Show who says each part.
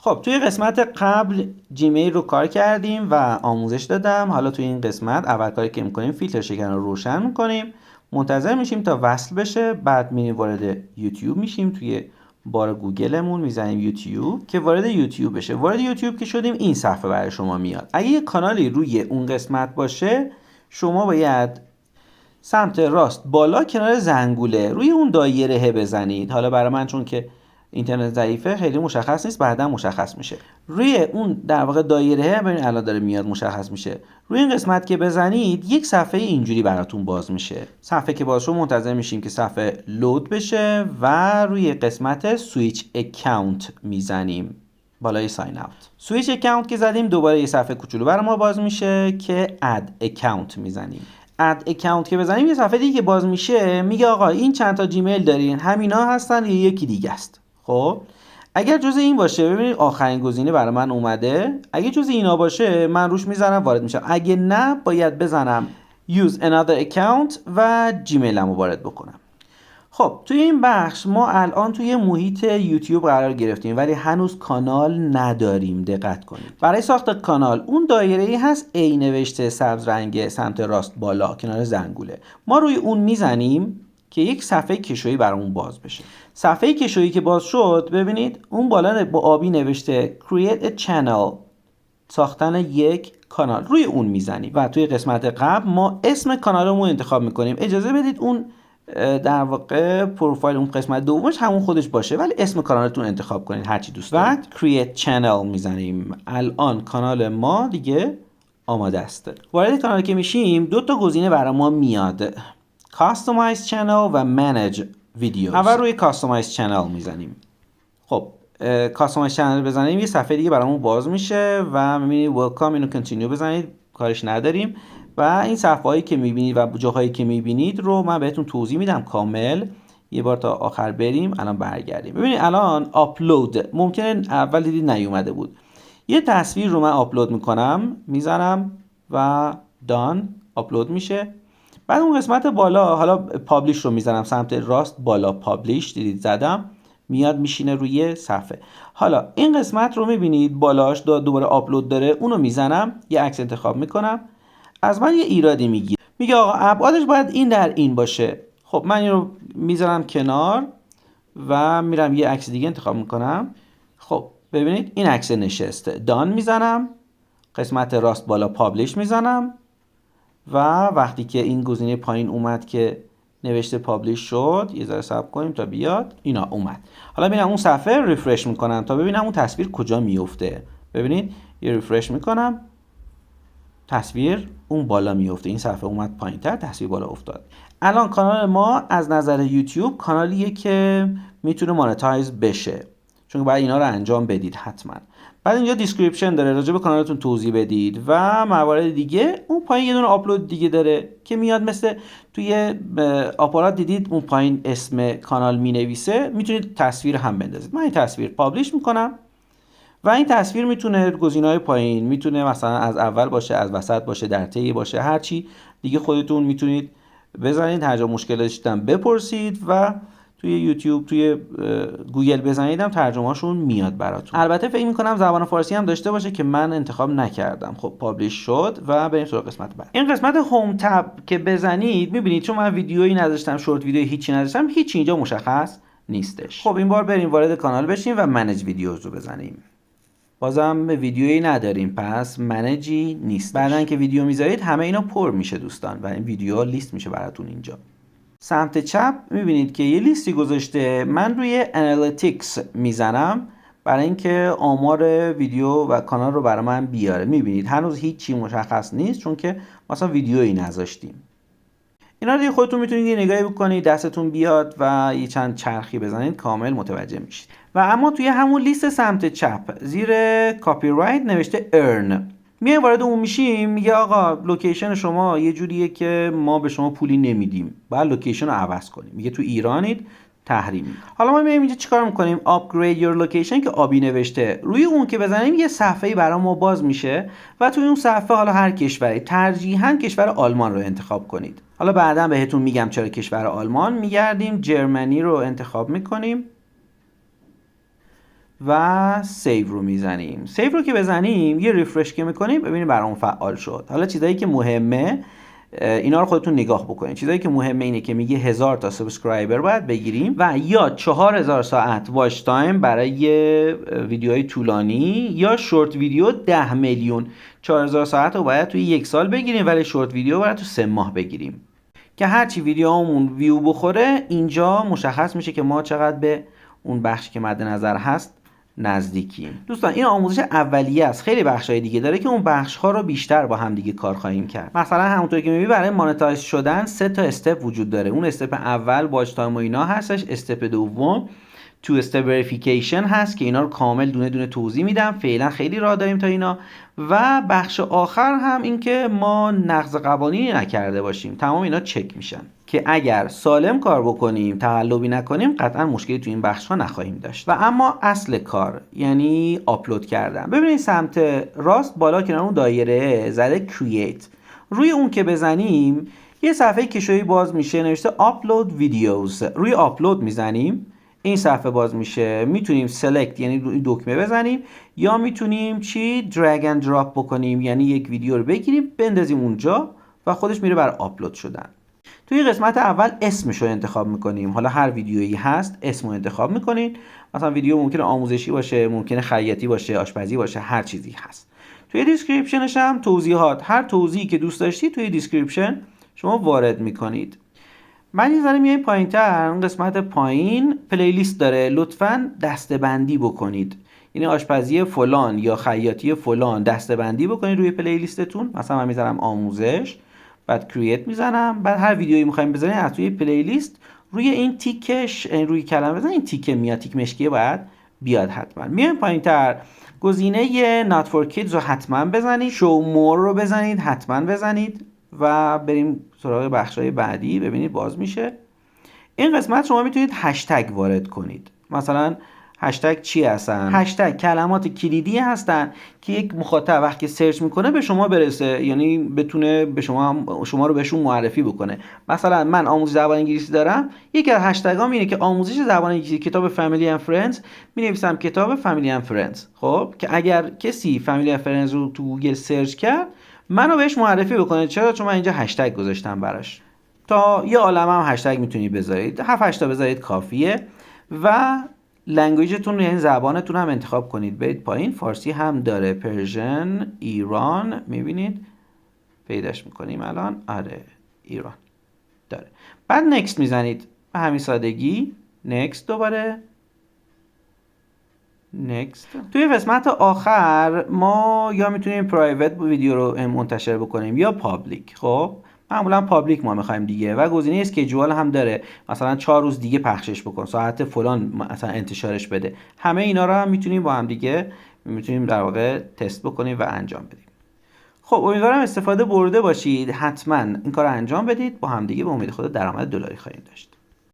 Speaker 1: خب توی قسمت قبل جیمیل رو کار کردیم و آموزش دادم. حالا توی این قسمت اول کاری که میکنیم فیلتر شکن رو روشن میکنیم، منتظر میشیم تا وصل بشه، بعد میریم وارد یوتیوب میشیم، توی بار گوگلمون میزنیم یوتیوب که وارد یوتیوب بشه. وارد یوتیوب که شدیم این صفحه برای شما میاد. اگه یه کانالی روی اون قسمت باشه شما باید سمت راست بالا کنار زنگوله روی اون دایره بزنید. حالا برای من چون که اینترنت ضعیفه خیلی مشخص نیست، بعدا مشخص میشه. روی اون در واقع دایره ببین الان داره میاد مشخص میشه. روی این قسمت که بزنید یک صفحه اینجوری براتون باز میشه. صفحه که باز شد منتظر میشیم که صفحه لود بشه و روی قسمت سویچ اکانت میزنیم بالای ساین اوت. سویچ اکانت که زدیم دوباره یه صفحه کوچولو برای ما باز میشه که اد اکانت میزنیم. اد اکانت که بزنیم یه صفحه دیگه که باز میشه میگه آقا این چند تا جیمیل دارین، همینا هستن یا یکی دیگه است. خب اگر جز این باشه ببینید آخرین گزینه برای من اومده، اگه جز اینا باشه من روش میزنم وارد میشم، اگه نه باید بزنم use another account و جیمیلمو وارد بکنم. خب توی این بخش ما الان توی محیط یوتیوب قرار گرفتیم ولی هنوز کانال نداریم. دقت کنید برای ساخت کانال اون دایره‌ای هست A نوشته سبز رنگ سمت راست بالا کنار زنگوله، ما روی اون میزنیم که یک صفحه کشویی برامون باز بشه. صفحه کشویی که باز شد ببینید اون بالا با آبی نوشته create a channel، ساختن یک کانال، روی اون میزنیم و توی قسمت قبل ما اسم کانالمون انتخاب میکنیم. اجازه بدید اون در واقع پروفایل اون قسمت دومش همون خودش باشه ولی اسم کانالتون انتخاب کنید هرچی دوست دارید. و create channel میزنیم. الان کانال ما دیگه آماده است. وارد کانال که میشیم دو تا گزینه برای ما میاد، customize channel و manage videos. اول روی customize channel میزنیم. خب customize channel بزنیم یه صفحه دیگه برامون باز میشه و میبینید welcome، اینو continue بزنید، کارش نداریم. و این صفحه هایی که میبینید و جاهایی که میبینید رو من بهتون توضیح میدم کامل. یه بار تا آخر بریم الان برگردیم. ببینید الان آپلود ممکنه اول دیدید نیومده بود. یه تصویر رو من آپلود میکنم، میزنم و دان آپلود میشه. بعد اون قسمت بالا حالا پابلیش رو میزنم سمت راست بالا، پابلیش دیدید زدم میاد میشینه روی صفحه. حالا این قسمت رو میبینید بالاش دوباره آپلود داره، اونو میزنم یه عکس انتخاب میکنم، از من یه ایرادی میگیره، میگه آقا ابعادش باید این در این باشه. خب من این رو میذارم کنار و میرم یه عکس دیگه انتخاب میکنم. خب ببینید این عکس نشسته، دان میزنم، قسمت راست بالا پابلیش میزنم و وقتی که این گزینه پایین اومد که نوشته پابلیش شد یه ذره صبر کنیم تا بیاد، اینا اومد. حالا ببینم اون صفحه ریفرش میکنم تا ببینم اون تصویر کجا میفته. ببینید یه ریفرش میکنم تصویر اون بالا میفته، این صفحه اومد پایین‌تر تصویر بالا افتاد. الان کانال ما از نظر یوتیوب کانالیه که میتونه مانتایز بشه، چون باید اینا رو انجام بدید حتما. بعد اینجا دیسکریپشن داره، راجع به کانالتون توضیح بدید و موارد دیگه. اون پایین یه دونه آپلود دیگه داره که میاد مثل توی آپارات دیدید اون پایین اسم کانال مینویسه، میتونید تصویر هم بندازید. من این تصویر پابلیش میکنم و این تصویر میتونه گزینه‌های پایین، میتونه مثلا از اول باشه، از وسط باشه، در طی باشه، هر چی دیگه خودتون میتونید بزنید. هر جا مشکل داشتن بپرسید و توی یوتیوب توی گوگل بزنید هم ترجمه‌شون میاد براتون. البته فکر می‌کنم زبان فارسی هم داشته باشه که من انتخاب نکردم. خب پابلیش شد و بریم سراغ قسمت بعد. این قسمت هوم تب که بزنید می‌بینید چون من ویدیویی نذاشتم، شورت ویدیو هیچی نذاشتم، هیچ اینجا مشخص نیستش. خب این بار بریم وارد کانال بشیم و منیج ویدیوز رو بزنیم. بازم ویدیویی نداریم پس منیجی نیست. بعدن که ویدیو میذارید همه اینا پر میشه دوستان و این ویدیو لیست میشه براتون. اینجا سمت چپ میبینید که یه لیستی گذاشته، من روی انالیتیکس میزنم برای اینکه آمار ویدیو و کانال رو برای من بیاره. میبینید هنوز هیچی مشخص نیست چون که مثلا ویدیویی نذاشتیم. اینا رو دیگه خودتون میتونید یه نگاهی بکنید، دستتون بیاد و یه چند چرخی بزنید کامل متوجه میشید. و اما توی همون لیست سمت چپ زیر کاپی رایت نوشته ارن، میایم وارد اون میشیم، میگه آقا لوکیشن شما یه جوریه که ما به شما پولی نمیدیم، باید لوکیشن رو عوض کنیم. میگه تو ایرانید تحریمی. حالا ما میایم اینجا چیکار میکنیم؟ upgrade your location که آبی نوشته، روی اون که بزنیم یه صفحه‌ای برای ما باز میشه و توی اون صفحه حالا هر کشوری، ترجیحاً کشور آلمان رو انتخاب کنید. حالا بعداً بهتون میگم چرا کشور آلمان. میگردیم جرمنی رو انتخاب میکنیم و سیو رو میزنیم. سیو رو که بزنیم یه ریفرش که میکنیم ببینیم برامون فعال شد. حالا چیزایی که مهمه اینا رو خودتون نگاه بکنید. چیزایی که مهمه اینه که میگه 1000 تا سابسکرایبر باید بگیریم و یا 4000 ساعت واچ تایم برای ویدیوهای طولانی یا شورت ویدیو 10 میلیون. 4000 ساعت رو باید توی 1 سال بگیریم ولی شورت ویدیو باید تو 3 ماه بگیریم. که هرچی ویدیومون ویو بخوره اینجا مشخص میشه که ما چقدر به اون بخشی که مد نظر هست نزدیکیم. دوستان این آموزش اولیه است. خیلی بخشای دیگه داره که اون بخش‌ها رو بیشتر با هم دیگه کار خواهیم کرد. مثلا همونطور که می‌بینید برای مانتایز شدن 3 تا استپ وجود داره. اون استپ اول واچ تایم و اینا هستش. استپ دوم تو استپ وریفیکیشن هست که اینا رو کامل دونه دونه توضیح میدم. فعلا خیلی راه داریم تا اینا. و بخش آخر هم این که ما نقض قوانینی نکرده باشیم. تمام اینا چک میشن که اگر سالم کار بکنیم، تقلبی نکنیم، قطعا مشکلی تو این بخش ها نخواهیم داشت. و اما اصل کار یعنی آپلود کردن. ببینید سمت راست بالا کنار اون دایره زده کرییت. روی اون که بزنیم یه صفحه کشویی باز میشه نوشته آپلود ویدیوز. روی آپلود میزنیم این صفحه باز میشه. میتونیم سلکت یعنی روی دکمه بزنیم یا میتونیم درگ اند دراپ بکنیم یعنی یک ویدیو رو بگیریم بندازیم اونجا و خودش میره بر آپلود شدن. توی قسمت اول اسمش رو انتخاب میکنیم. حالا هر ویدیویی هست اسم رو انتخاب میکنین. مثلا ویدیو ممکنه آموزشی باشه، ممکنه خیاطی باشه، آشپزی باشه، هر چیزی هست. توی دیسکریپشنش هم توضیحات، هر توضیحی که دوست داشتید توی دیسکریپشن شما وارد میکنید. من یه ذره میایم پایین‌تر. اون قسمت پایین پلیلیست داره. لطفاً دسته‌بندی بکنید. یعنی آشپزی فلان یا خیاطی فلان دسته‌بندی بکنید روی پلیلیستتون. مثلا من میذارم آموزش، بعد کرییت میزنم، بعد هر ویدیویی می‌خوایم بزنید از توی پلیلیست روی این تیکش روی کلمه بزنید. این تیک میاد، تیک مشکی باید بیاد حتما. میایم پایین‌تر گزینه not for kids رو حتما بزنید. show more رو بزنید، حتما بزنید و بریم سراغ بخشای بعدی. ببینید باز میشه. این قسمت شما میتونید هشتگ وارد کنید. مثلا هشتگ چی هستن؟ هشتگ کلمات کلیدی هستن که یک مخاطب وقتی سرچ میکنه به شما برسه، یعنی بتونه به شما رو بهشون معرفی بکنه. مثلا من آموزش زبان انگلیسی دارم، یکی از هشتگام اینه که آموزش زبان انگلیسی کتاب فامیلی اند فرندز. مینویسم کتاب فامیلی اند فرندز. خب که اگر کسی فامیلی اند فرندز رو تو گوگل سرچ کرد منو بهش معرفی بکنه. چرا؟ چون من اینجا هشتگ گذاشتم براش. تا یه عالمه هم هشتگ میتونید بذارید. 7-8 تا بذارید کافیه. و لنگویجتون یعنی زبانتون هم انتخاب کنید. برید پایین فارسی هم داره، پرژن، ایران. میبینید پیداش میکنیم الان. آره ایران داره. بعد نکست میزنید به همین سادگی. نکست دوباره. نکست. توی قسمت آخر ما یا میتونیم پرایوت ویدیو رو منتشر بکنیم یا پابلیک. خب معمولا پابلیک ما میخوایم دیگه. و گزینه اسکیجوال هم داره. مثلا 4 روز دیگه پخشش بکن، ساعت فلان مثلا انتشارش بده. همه اینا رو هم میتونیم با هم دیگه میتونیم در واقع تست بکنیم و انجام بدیم. خب امیدوارم استفاده برده باشید. حتما این کار رو انجام بدید. با هم دیگه به امید خدا درآمد دلاری خواهیم داشت.